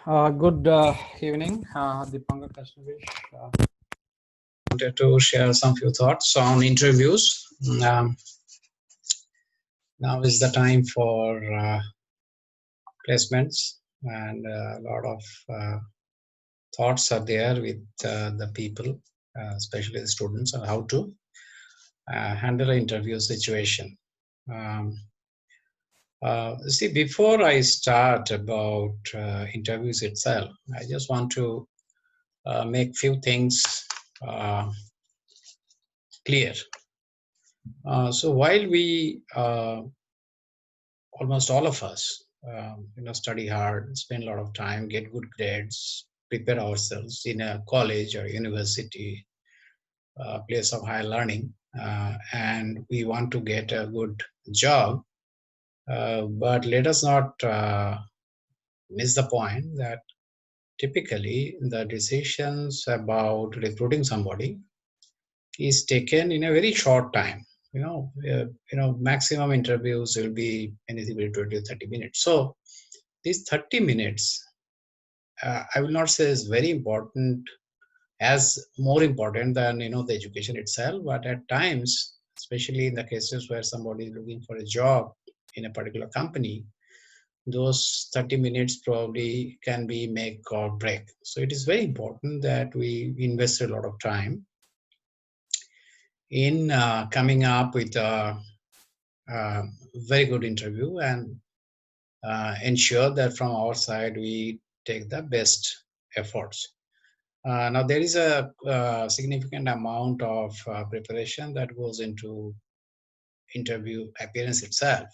Good evening, Dipankar Kasnavish. Wanted to share some few thoughts on interviews. Now is the time for placements, and a lot of thoughts are there with the people, especially the students, on how to handle an interview situation. Um, See, before I start about interviews itself, I just want to make few things uh, clear. So while we almost all of us study hard, spend a lot of time, get good grades, prepare ourselves in a college or university, place of higher learning, and we want to get a good job. But let us not miss the point that typically the decisions about recruiting somebody is taken in a very short time. Maximum interviews will be anything between 20 to 30 minutes. So these 30 minutes, I will not say is very important, as more important than the education itself. But at times, especially in the cases where somebody is looking for a job in a particular company, those 30 minutes probably can be make or break. So it is very important that we invest a lot of time in coming up with a very good interview, and ensure that from our side we take the best efforts. Now there is a significant amount of preparation that goes into interview appearance itself.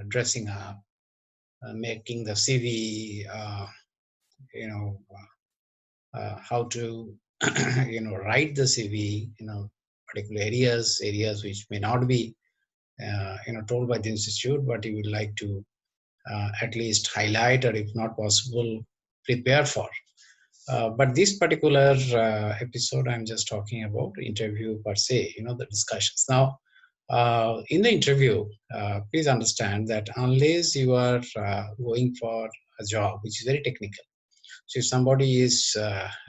Dressing up, making the CV, how to write the CV. Particular areas which may not be told by the institute, but you would like to at least highlight, or if not possible, prepare for. But this particular episode, I'm just talking about interview per se, the discussions. Now, in the interview, please understand that unless you are going for a job which is very technical, so if somebody is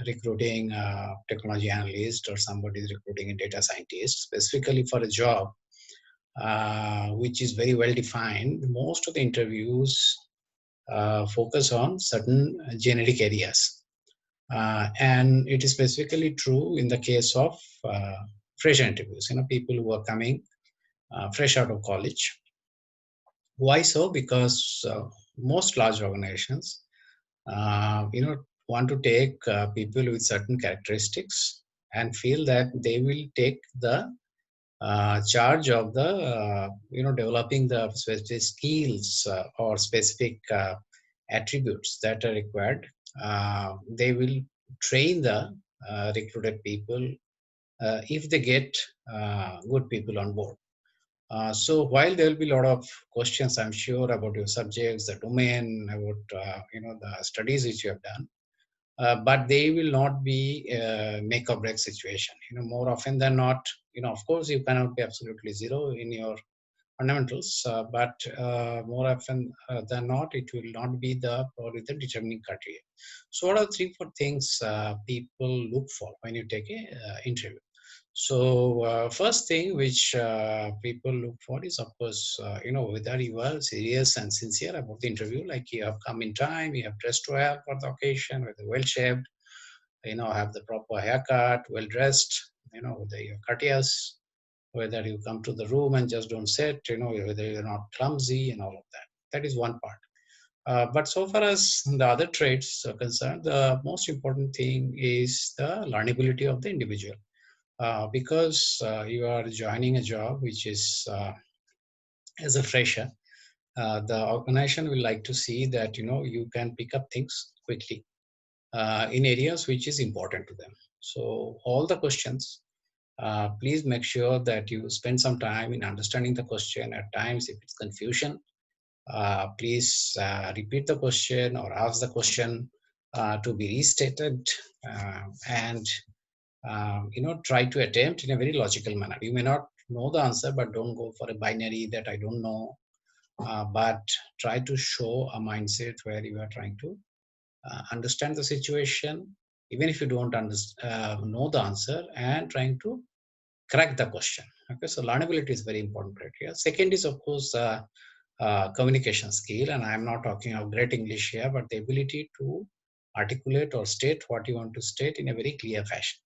recruiting a technology analyst, or somebody is recruiting a data scientist specifically for a job which is very well defined, most of the interviews focus on certain generic areas. And it is specifically true in the case of fresh interviews, people who are coming fresh out of college. Why so? Because most large organizations, want to take people with certain characteristics, and feel that they will take the charge of the developing the specific skills or specific attributes that are required. They will train the recruited people if they get good people on board. So while there will be a lot of questions, I'm sure, about your subjects, the domain, about the studies which you have done, but they will not be make or break situation. More often than not, of course, you cannot be absolutely zero in your fundamentals, but more often than not, it will not be the probably the determining criteria. So, what are three, four things people look for when you take a interview? So, first thing which people look for is, of course, whether you are serious and sincere about the interview, like you have come in time, you have dressed well for the occasion, whether well shaped, have the proper haircut, well dressed, whether you're courteous, whether you come to the room and just don't sit, whether you're not clumsy, and all of that. That is one part. But so far as the other traits are concerned, the most important thing is the learnability of the individual. Because you are joining a job which is as a fresher, the organization will like to see that you can pick up things quickly in areas which is important to them. So all the questions, please make sure that you spend some time in understanding the question. At times, if it's confusion, please repeat the question or ask the question to be restated, and try to attempt in a very logical manner. You may not know the answer, but don't go for a binary that I don't know, but try to show a mindset where you are trying to understand the situation, even if you don't know the answer, and trying to crack the question. Okay, so learnability is very important criteria. Second is, of course, communication skill, and I'm not talking of great English here, but the ability to articulate or state what you want to state in a very clear fashion.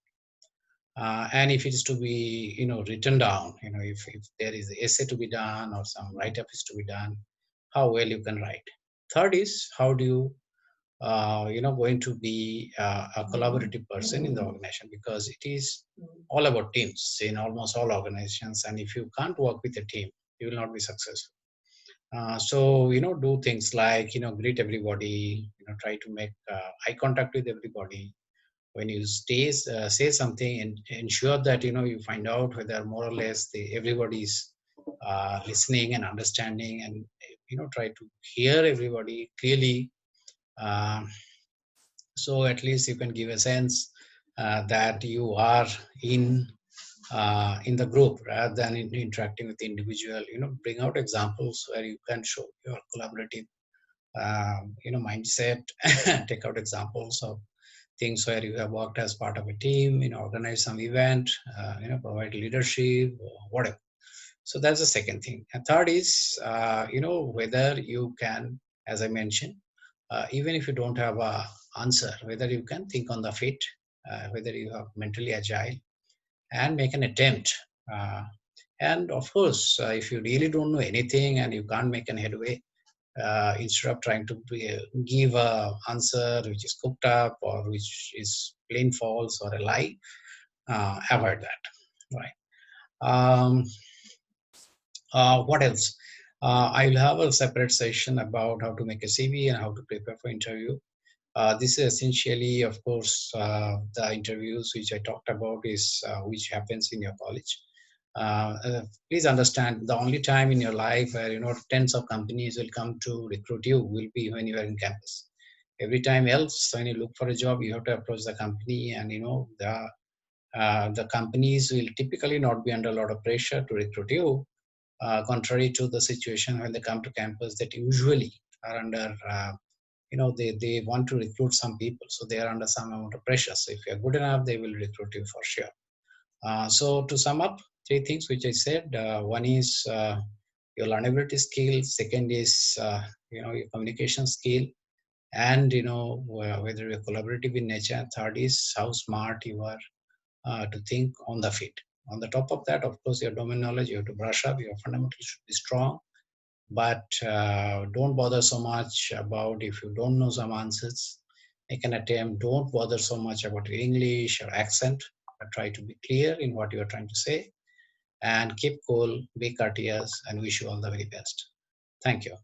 And if it is to be, written down, if there is an essay to be done or some write-up is to be done, how well you can write. Third is, how do you going to be a collaborative person in the organization, because it is all about teams in almost all organizations, and if you can't work with a team, you will not be successful. So do things like greet everybody, try to make eye contact with everybody. When you say something, and ensure that you find out whether more or less everybody is listening and understanding, and try to hear everybody clearly. um, so at least you can give a sense that you are in the group rather than interacting with the individual. Bring out examples where you can show your collaborative mindset. Take out examples of things where you have worked as part of a team, organize some event, provide leadership, or whatever. So that's the second thing. And third is, whether you can, as I mentioned, even if you don't have a answer, whether you can think on the feet, whether you are mentally agile and make an attempt. Uh, and of course, if you really don't know anything and you can't make an headway, instead of trying to give a answer which is cooked up or which is plain false or a lie, avoid that. Right. Um, what else? I will have a separate session about how to make a CV and how to prepare for interview. This is essentially, of course, the interviews which I talked about is which happens in your college. Please understand, the only time in your life where tens of companies will come to recruit you will be when you are in campus. Every time else, when you look for a job, you have to approach the company, and the companies will typically not be under a lot of pressure to recruit you. Contrary to the situation when they come to campus, that usually are under they want to recruit some people, so they are under some amount of pressure. So if you're good enough, they will recruit you for sure. So to sum up, three things which I said. One is your learnability skill. Second is your communication skill, and whether you're collaborative in nature. Third is how smart you are to think on the feet. On the top of that, of course, your domain knowledge you have to brush up. Your fundamentals should be strong, but don't bother so much about if you don't know some answers. Make an attempt. Don't bother so much about your English or accent, but try to be clear in what you are trying to say, and keep cool, be courteous, and wish you all the very best. Thank you.